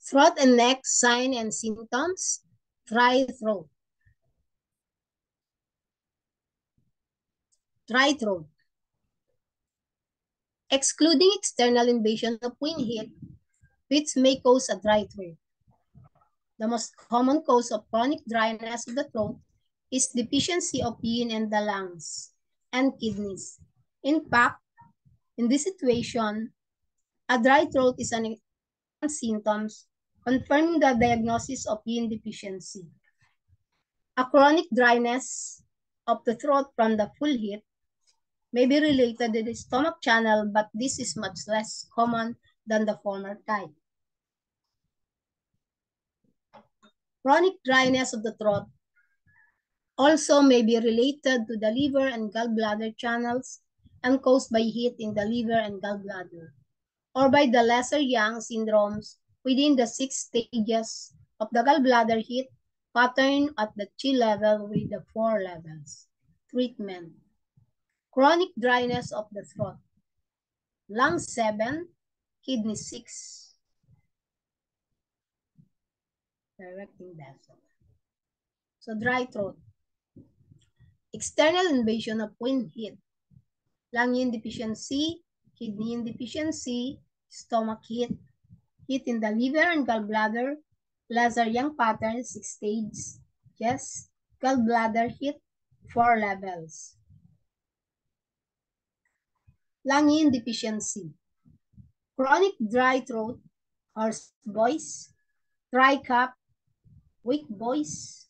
Throat and neck sign and symptoms. Dry throat. Dry throat. Excluding external invasion of wind heat, which may cause a dry throat. The most common cause of chronic dryness of the throat is deficiency of yin in the lungs and kidneys. In fact, in this situation, a dry throat is an symptoms confirming the diagnosis of yin deficiency. A chronic dryness of the throat from the full heat may be related to the stomach channel, but this is much less common than the former type. Chronic dryness of the throat also may be related to the liver and gallbladder channels and caused by heat in the liver and gallbladder, or by the Lesser-Yang syndromes within the 6 stages of the gallbladder heat pattern at the Chi level with the 4 levels. Treatment. Chronic dryness of the throat. Lung 7, kidney 6. Directing vessel. So dry throat. External invasion of wind heat. Lung yin deficiency, kidney yin deficiency, stomach heat, heat in the liver and gallbladder, Lesser-Yang pattern 6 stages, yes, gallbladder heat 4 levels. Lung yin deficiency. Chronic dry throat, hoarse voice, dry cough, weak voice,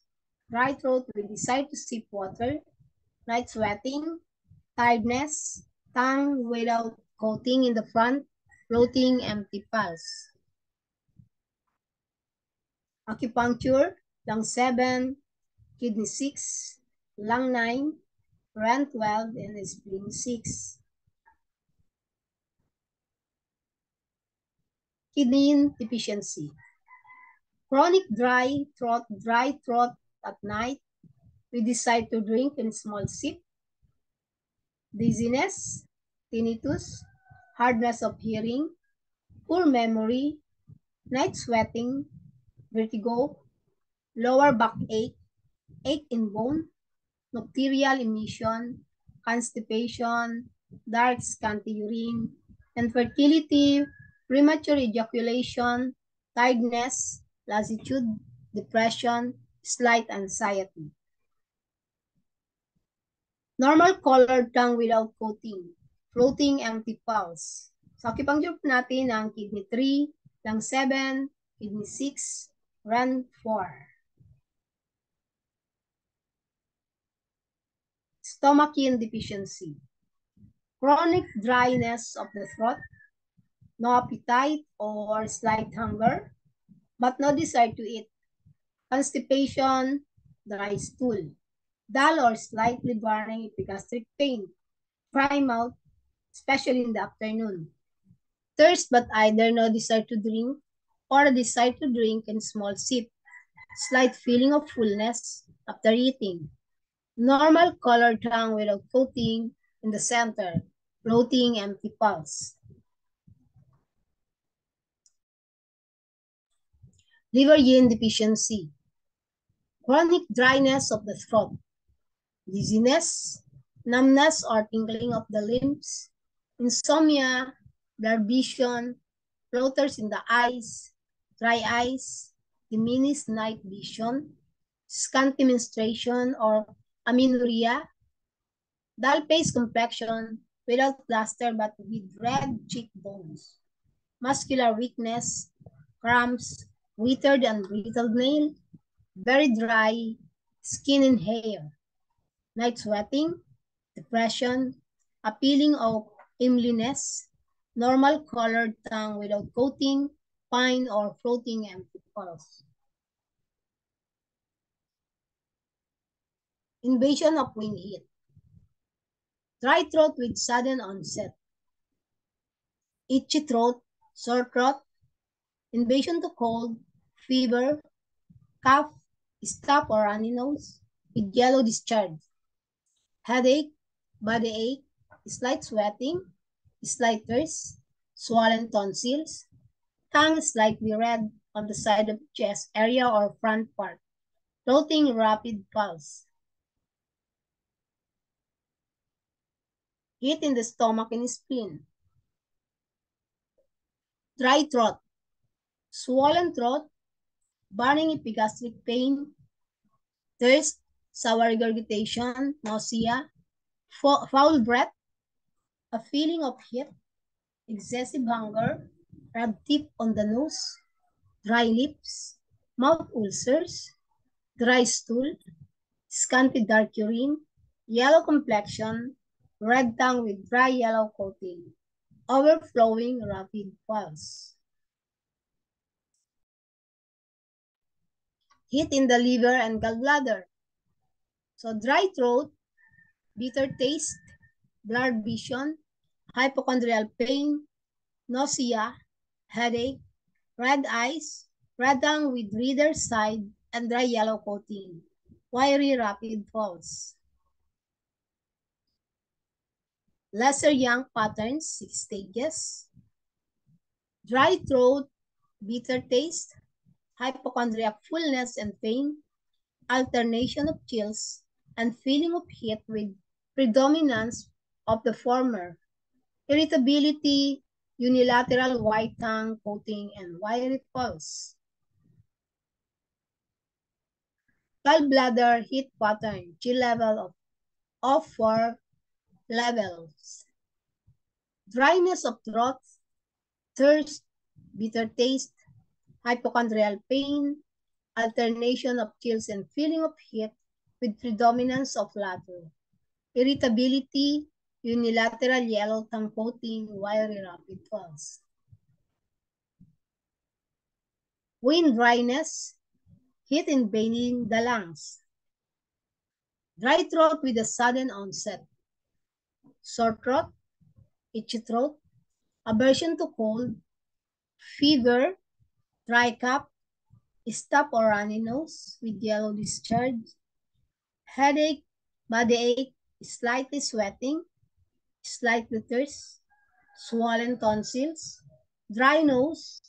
dry throat with desire to sip water, night sweating, tiredness, tongue without coating in the front, floating empty pulse. Acupuncture, lung 7, kidney 6, lung 9, ran 12, and spleen 6. Kidney deficiency. Chronic dry throat at night. We decide to drink in small sip. Dizziness, tinnitus, hardness of hearing, poor memory, night sweating, vertigo, lower back ache, ache in bone, nocturnal emission, constipation, dark scanty urine, infertility, premature ejaculation, tiredness, lassitude, depression, slight anxiety. Normal colored tongue without coating, floating empty pulse. So, acupuncture po natin ang kidney 3, lung 7, kidney 6, ran 4. Stomach yin deficiency. Chronic dryness of the throat, no appetite or slight hunger, but no desire to eat. Constipation, dry stool, dull or slightly burning epigastric pain, dry mouth, especially in the afternoon. Thirst but either no desire to drink or a desire to drink in small sip. Slight feeling of fullness after eating. Normal colored tongue without coating in the center. Floating empty pulse. Liver yin deficiency. Chronic dryness of the throat. Dizziness, numbness or tingling of the limbs, insomnia, blurred vision, floaters in the eyes, dry eyes, diminished night vision, scanty menstruation or amenorrhea, dull face complexion without cluster but with red cheekbones, muscular weakness, cramps, withered and brittle nail, very dry skin and hair, night sweating, depression, a feeling of aimlessness, normal colored tongue without coating, fine or floating empty pulse. Invasion of wind heat. Dry throat with sudden onset. Itchy throat, sore throat, invasion to cold, fever, cough, stuffed or runny nose with yellow discharge, headache, body ache, slight sweating, slight thirst, swollen tonsils, tongue slightly red on the side of the chest area or front part. Floating rapid pulse. Heat in the stomach and spleen. Dry throat. Swollen throat, burning epigastric pain, thirst, sour regurgitation, nausea, foul breath, a feeling of heat, excessive hunger, red tip on the nose, dry lips, mouth ulcers, dry stool, scanty dark urine, yellow complexion, red tongue with dry yellow coating, overflowing rapid pulse. Heat in the liver and gallbladder. So dry throat, bitter taste, blurred vision, hypochondrial pain, nausea, headache, red eyes, red tongue with reader's side, and dry yellow coating. Wiry rapid pulse. Lesser Young patterns, 6 stages. Dry throat, bitter taste, hypochondriac fullness and pain, alternation of chills, and feeling of heat with predominance of the former. Irritability, unilateral white tongue coating, and wiry pulse. Gallbladder heat pattern, G level of 4 levels. Dryness of throat, thirst, bitter taste, hypochondrial pain, alternation of chills and feeling of heat with predominance of latter. Irritability, unilateral yellow tongue coating, wiry rapid pulse. Wind dryness, heat invading the lungs. Dry throat with a sudden onset. Sore throat, itchy throat, aversion to cold, fever, dry cough, stuffed or runny nose with yellow discharge, headache, body ache, slightly sweating, slightly thirst, swollen tonsils, dry nose,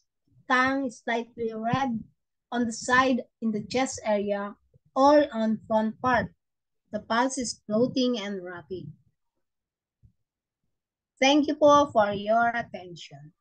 tongue slightly red on the side in the chest area or on front part. The pulse is floating and rapid. Thank you po for your attention.